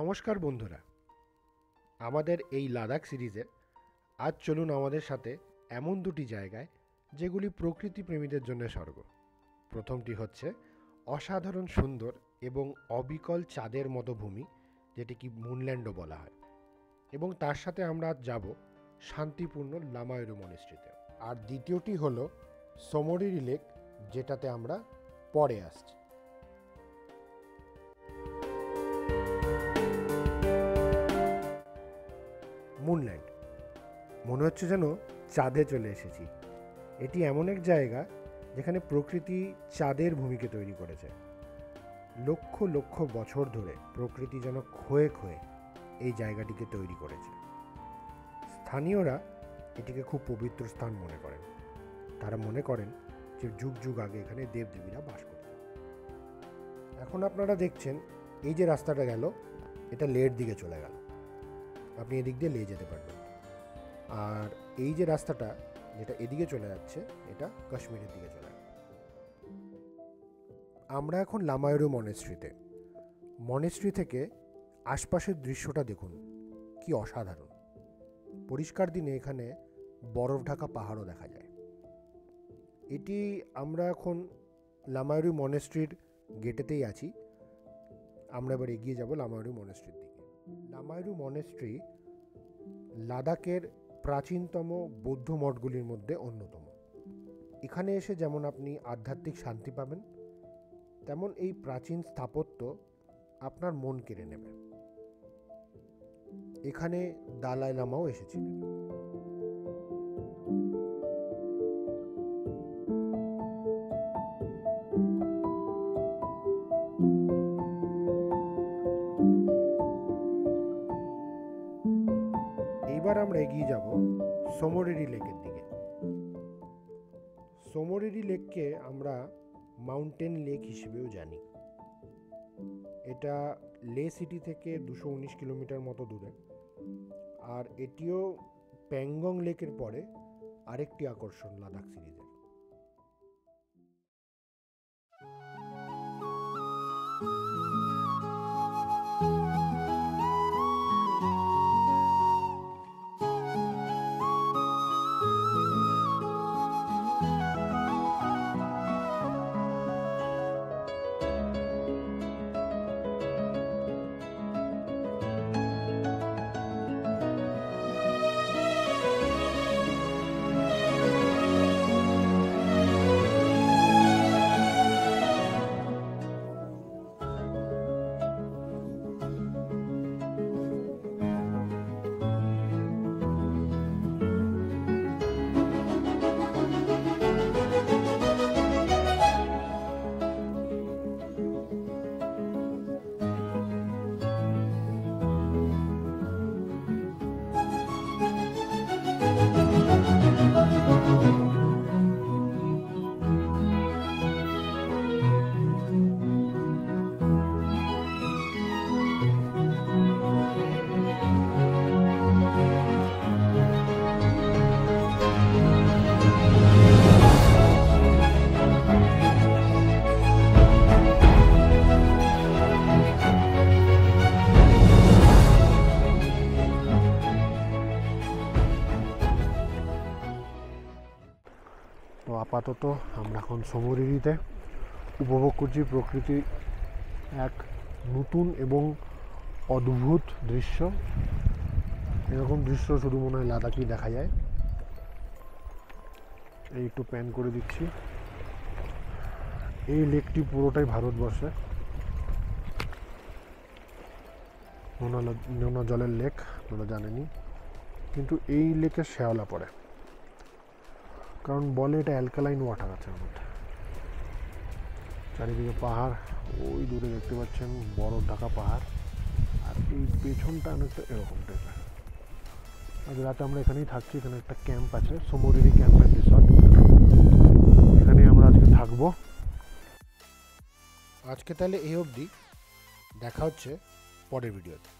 নমস্কার বন্ধুরা, আমাদের এই লাদাখ সিরিজে আজ চলুন আমাদের সাথে এমন দুটি জায়গায় যেগুলি প্রকৃতি প্রেমীদের জন্য স্বর্গ। প্রথমটি হচ্ছে অসাধারণ সুন্দর এবং অবিকল চাঁদের মতো ভূমি, যেটিকে মুনল্যান্ডও বলা হয়, এবং তার সাথে আমরা আজ যাব শান্তিপূর্ণ লামায়ুরু মনেস্ট্রিতে। আর দ্বিতীয়টি হলো সোমোরিরি লেক, যেটাতে আমরা পরে আসছি। মুনল্যান্ড মনে হচ্ছে যেন চাঁদে চলে এসেছি। এটি এমন এক জায়গা যেখানে প্রকৃতি চাঁদের ভূমিকে তৈরি করেছে। লক্ষ লক্ষ বছর ধরে প্রকৃতি যেন ক্ষয়ে ক্ষয়ে এই জায়গাটিকে তৈরি করেছে। স্থানীয়রা এটিকে খুব পবিত্র স্থান মনে করেন। তারা মনে করেন যে যুগ যুগ আগে এখানে দেবদেবীরা বাস করতেন। এখন আপনারা দেখছেন এই যে রাস্তাটা গেল, এটা লের দিকে চলে গেল। আপনি এদিক দিয়ে লে যেতে পারবেন। আর এই যে রাস্তাটা যেটা এদিকে চলে যাচ্ছে, এটা কাশ্মীরের দিকে চলে যাবে। আমরা এখন লামায়ুরু মনেস্ট্রিতে। মনেস্ট্রি থেকে আশপাশের দৃশ্যটা দেখুন, কি অসাধারণ। পরিষ্কার দিনে এখানে বরফ ঢাকা পাহাড়ও দেখা যায়। এটি আমরা এখন লামায়ুরু মনেস্ট্রির গেটেতেই আছি। আমরা এবার এগিয়ে যাব লামায়ুরু মনেস্ট্রির দিকে। লামায়ুরু মনেস্ট্রি লাদাখের প্রাচীনতম বৌদ্ধ মঠগুলির মধ্যে অন্যতম। এখানে এসে যেমন আপনি আধ্যাত্মিক শান্তি পাবেন, তেমন এই প্রাচীন স্থাপত্য আপনার মন কেড়ে নেবে। এখানে দালাই লামাও এসেছিলেন। এইবার আমরা এগিয়ে যাব সোমোরিরি লেকের দিকে। সোমোরিরি লেককে আমরা মাউন্টেন লেক হিসেবেও জানি। এটা লে সিটি থেকে 219 কিলোমিটার মতো দূরে। আর এটিও প্যাংগং লেকের পরে আরেকটি আকর্ষণ লাদাখ সিরিজের। তো আপাতত আমরা এখন সোমোরিরিতে উপভোগ করছি প্রকৃতি এক নতুন এবং অদ্ভুত দৃশ্য। এরকম দৃশ্য শুধু মনে হয় লাদাখেই দেখা যায়। এই একটু প্যান করে দিচ্ছি। এই লেকটি পুরোটাই ভারতবর্ষে নোনা জলের লেক, আপনারা জানেনই। কিন্তু এই লেকে শ্যাওলা পড়ে, কারণ বলে এটা অ্যালকালাইন ওয়াটার আছে এর মধ্যে। চারিদিকে পাহাড়, ওই দূরে দেখতে পাচ্ছেন বরফ ঢাকা পাহাড়। আর এই পেছনটা অনেকটা এরকম টাইপের। আজ রাতে আমরা এখানেই থাকছি। এখানে একটা ক্যাম্প আছে, সোমোরিরি ক্যাম্প অ্যান্ড রিসর্ট। এখানেই আমরা আজকে থাকবো। আজকে তাহলে এই অবধি, দেখা হচ্ছে পরের ভিডিওতে।